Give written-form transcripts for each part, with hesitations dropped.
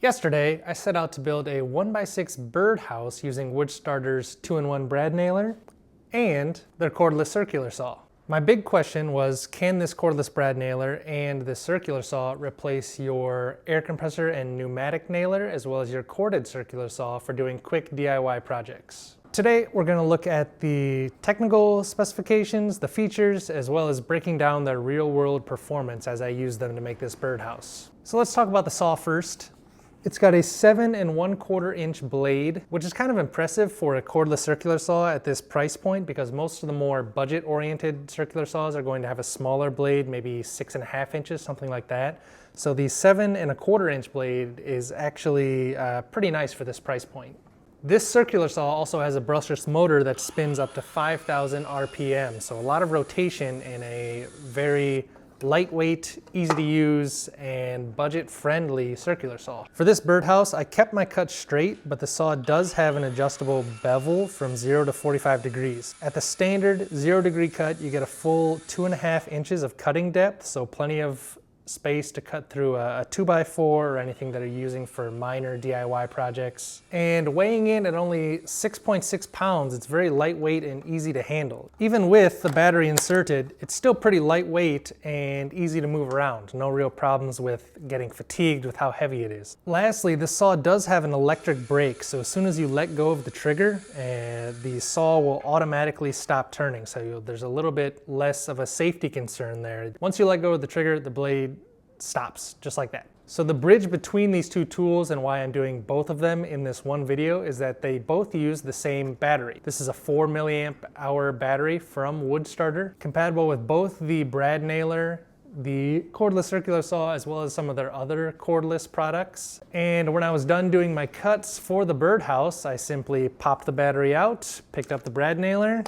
Yesterday, I set out to build a 1x6 birdhouse using Woodstarter's 2-in-1 brad nailer and their cordless circular saw. My big question was, can this cordless brad nailer and this circular saw replace your air compressor and pneumatic nailer as well as your corded circular saw for doing quick DIY projects? Today, we're going to look at the technical specifications, the features, as well as breaking down their real-world performance as I use them to make this birdhouse. So let's talk about the saw first. It's got a 7 1/4 inch blade, which is kind of impressive for a cordless circular saw at this price point because most of the more budget-oriented circular saws are going to have a smaller blade, maybe 6.5 inches, something like that. So the 7 1/4 inch blade is actually pretty nice for this price point. This circular saw also has a brushless motor that spins up to 5,000 RPM, so a lot of rotation in a very lightweight, easy to use, and budget-friendly circular saw. For this birdhouse, I kept my cut straight, but the saw does have an adjustable bevel from 0 to 45 degrees. At the standard 0-degree cut, you get a full 2.5 inches of cutting depth, so plenty of space to cut through a 2x4 or anything that you're using for minor DIY projects. And weighing in at only 6.6 pounds, it's very lightweight and easy to handle. Even with the battery inserted, it's still pretty lightweight and easy to move around. No real problems with getting fatigued with how heavy it is. Lastly, this saw does have an electric brake, so as soon as you let go of the trigger, the saw will automatically stop turning, so there's a little bit less of a safety concern there. Once you let go of the trigger, the blade stops, just like that. So the bridge between these two tools and why I'm doing both of them in this one video is that they both use the same battery. This is a 4 milliamp hour battery from Woodstarter, compatible with both the brad nailer, the cordless circular saw, as well as some of their other cordless products. And when I was done doing my cuts for the birdhouse, I simply popped the battery out, picked up the brad nailer,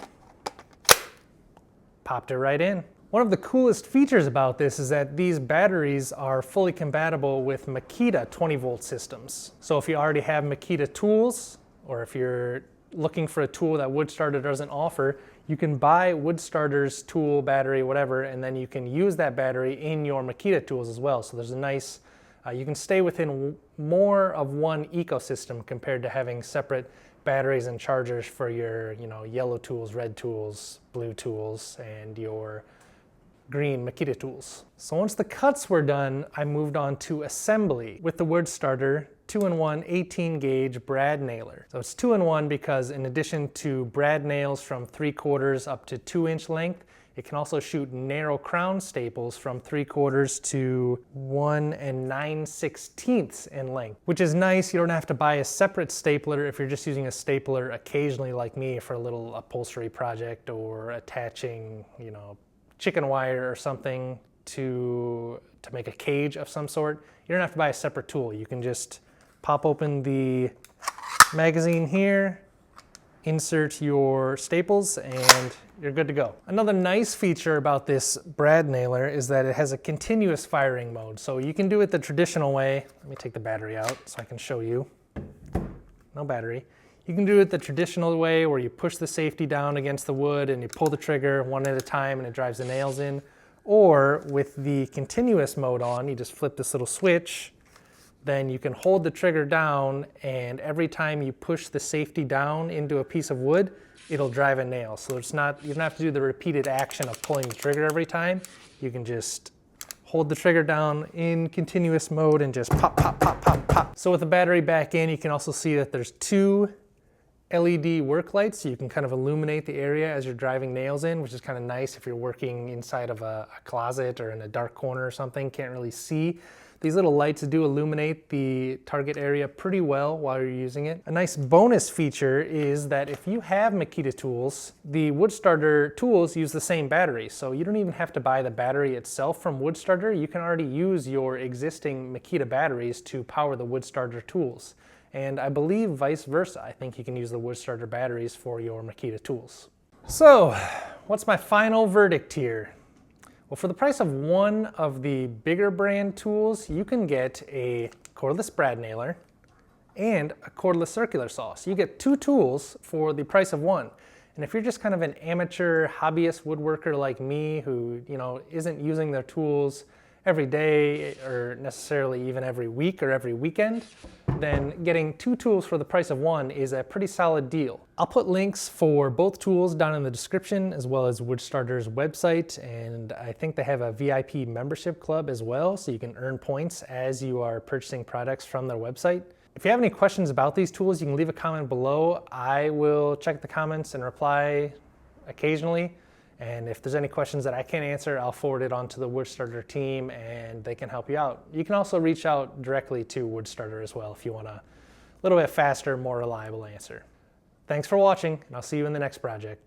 popped it right in. One of the coolest features about this is that these batteries are fully compatible with Makita 20-volt systems. So if you already have Makita tools, or if you're looking for a tool that Woodstarter doesn't offer, you can buy Woodstarter's tool, battery, whatever, and then you can use that battery in your Makita tools as well. So there's a nice, you can stay within more of one ecosystem compared to having separate batteries and chargers for your, yellow tools, red tools, blue tools, and your green Makita tools. So once the cuts were done, I moved on to assembly with the Woodstarter 2-in-1 18 gauge brad nailer. So it's 2-in-1 because in addition to brad nails from 3/4 up to 2-inch length, it can also shoot narrow crown staples from 3/4 to 1 9/16 in length, which is nice. You don't have to buy a separate stapler if you're just using a stapler occasionally like me for a little upholstery project or attaching, chicken wire or something to make a cage of some sort. You don't have to buy a separate tool. You can just pop open the magazine here, insert your staples, and you're good to go. Another nice feature about this brad nailer is that it has a continuous firing mode. So you can do it the traditional way. Let me take the battery out so I can show you. No battery. You can do it the traditional way where you push the safety down against the wood and you pull the trigger one at a time and it drives the nails in. Or with the continuous mode on, you just flip this little switch, then you can hold the trigger down, and every time you push the safety down into a piece of wood, it'll drive a nail. So it's not, you don't have to do the repeated action of pulling the trigger every time. You can just hold the trigger down in continuous mode and just pop, pop, pop, pop, pop. So with the battery back in, you can also see that there's 2 LED work lights, so you can kind of illuminate the area as you're driving nails in, which is kind of nice if you're working inside of a closet or in a dark corner or something, can't really see. These little lights do illuminate the target area pretty well while you're using it. A nice bonus feature is that if you have Makita tools, the Woodstarter tools use the same battery, so you don't even have to buy the battery itself from Woodstarter. You can already use your existing Makita batteries to power the Woodstarter tools. And I believe vice versa. I think you can use the Woodstarter batteries for your Makita tools. So, what's my final verdict here? Well, for the price of one of the bigger brand tools, you can get a cordless brad nailer and a cordless circular saw. So you get 2 tools for the price of one. And if you're just kind of an amateur hobbyist woodworker like me who, isn't using their tools every day or necessarily even every week or every weekend, then getting 2 tools for the price of 1 is a pretty solid deal. I'll put links for both tools down in the description, as well as Woodstarter's website, and I think they have a VIP membership club as well, so you can earn points as you are purchasing products from their website. If you have any questions about these tools, you can leave a comment below. I will check the comments and reply occasionally. And if there's any questions that I can't answer, I'll forward it on to the Woodstarter team and they can help you out. You can also reach out directly to Woodstarter as well if you want a little bit faster, more reliable answer. Thanks for watching, and I'll see you in the next project.